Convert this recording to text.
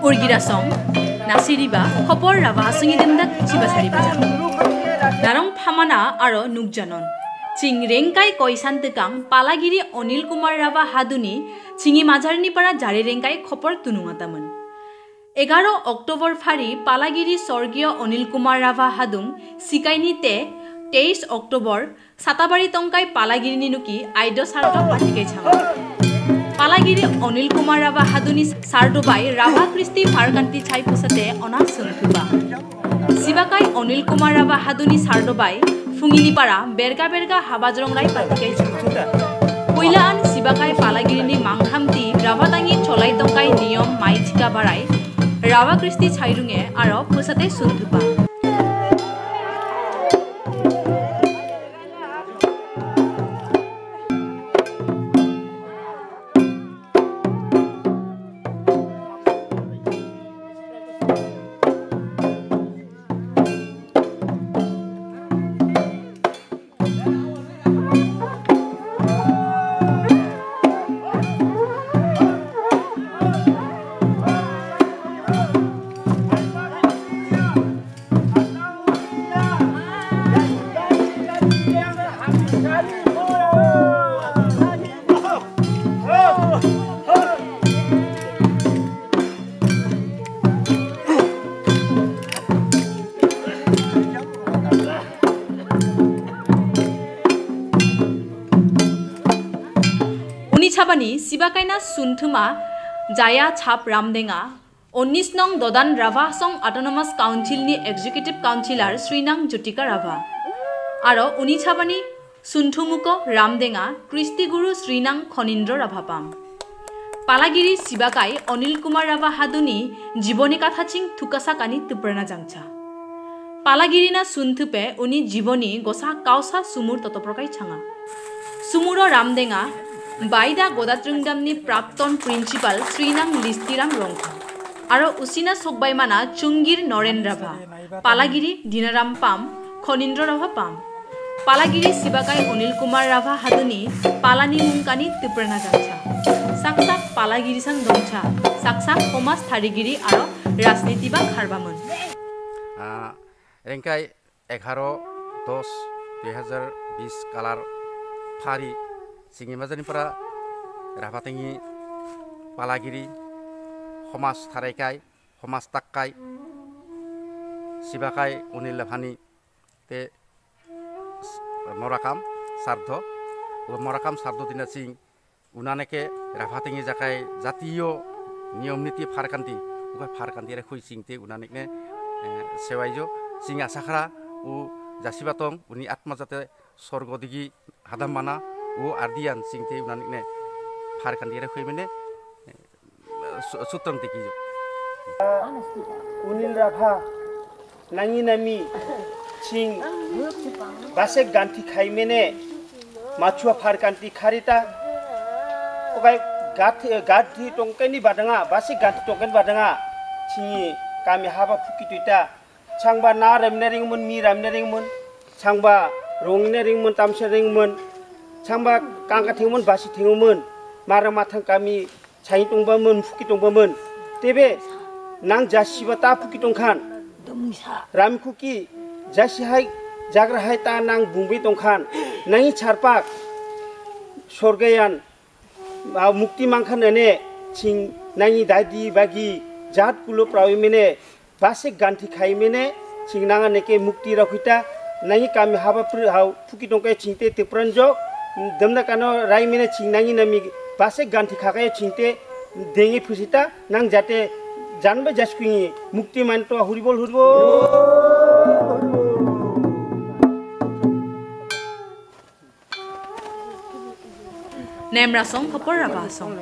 Urgirasong, Nasiriba, Hopor Rava Singi Dindak Chibasari Bajan. Narong Phamana Aro Nukjanon. Ching Renkai Koisantekang, Palagiri Onil Kumar Rava Haduni, Chingi Majarni Para Jari Renkai Hopor Tunungataman. 11 October ফাৰি পালাগিৰি স্বৰ্গীয় অনিল কুমাৰ ৰাভা হাদুং সিকাইনিতে 23 অক্টোবৰ সাতাবাৰী টংকাই পালাগিৰি নিনুকি আইড সাৰ্ট পাতিকাই ছাঙ পালাগিৰি অনিল কুমাৰ ৰাভা হাদুনি সাৰ্ডবাই ৰাভা কৃষ্টি ফাৰকান্তি ছাই পুছতে অনা সন্তুবা সিবাকাই অনিল কুমাৰ ৰাভা হাদুনি সাৰ্ডবাই ফুঙিলিপাৰা বেৰগা বেৰগা হাবাজৰংৰাই পাতিকাই ছাঙ পইলান সিবাকাই পালাগিৰিনি মাংখামতি ৰাভাতাঙি চলাই টংকাই নিয়ম মাইথিকা বাৰাই Rawa Kristi Chairunge Aro Pusate Sundupa. Chabani Sibakaina Sunthuma Jaya Chap Ramdenga 19 nong Dodan Rava Song Autonomous Council ni Executive Councilor Srinang Jutika Rava Aro Uni Chabani Sunthumuko Ramdenga Kristi Guru Srinang Khonindra Ravapam Palagiri Sibakai Onil Kumar Rava Haduni Jiboni Kathaching Thukasa Kani Tuprana Jangcha Palagirina Sunthupe Uni Jiboni Gosa Kausa Sumur Totoprokai Changa Sumuro Ramdenga Baida Godatrungdamni Prapton Principal Srinang Listiram Rongkha Aro Usina Sokbaimana Chungir Norendrava Palagiri Dinaram Pam Khonindra Rava Pam Palagiri Sibakai Onil Kumar Rava Haduni Palani Mungkani Tuprana Jancha Saksak Palagiri Sang Dongcha Saksak Homas Tharigiri Aro Rasniti Ba Kharbaman Renkai 11-10-2020 Kalar Phari Singi Majani Para Rafatangi Palagiri Homas Tharekai Homas Takkai Sibakai Onil Lavani Te Morakam Sardo Morakam Sardo Dina Sing Unaneke Rafatangi Jakai Jatiyo Niyomniti Farkanti Uga Farkanti Rekhui Singte Unanekne Sewaijo Singa Sakara U Jasibatong Uni Atmajate Sorgodigi Hadamana O Ardian Singte Unanikne Farkanti Rekhui Mene Sutrang Tikijo Unil Rafa Nangi Nami Sing Basek Ganti Khaimene Machua Farkanti Kharita Okai Gati Tongkani Badanga Basek Ganti Tongkani Badanga Singi Kami Haba Pukituita Changba Na Ramneringmun Mi Ramneringmun Changba Rongneringmun Tamseringmun Changba Kangka Tingmun Basi Tingmun Mara Matang Kami Chai Tongbamun Fuki Tongbamun Tebe Nang Jasibata Fuki Tongkan Ramkuki Jasihai Jagrahai Ta Nang Bumbi Tongkan Nangi Charpak Sorgayan Mukti Mangkan Nene Ching Nangi Dadi Bagi Jat Kulo Prawimene Basik Ganti Khaimene Ching Nanga Neke Mukti Rakhita Nangi Kami Haba Fuki Tongkai Chingte Tepranjo Damna Kano Raimene Ching Nangi Nami Basik Ganti Khakaya Chingte Dengi Pusita Nang Jate Janba Jaskuingi Mukti Manto Huribol Huribol Nemra Song Hopor Rava Song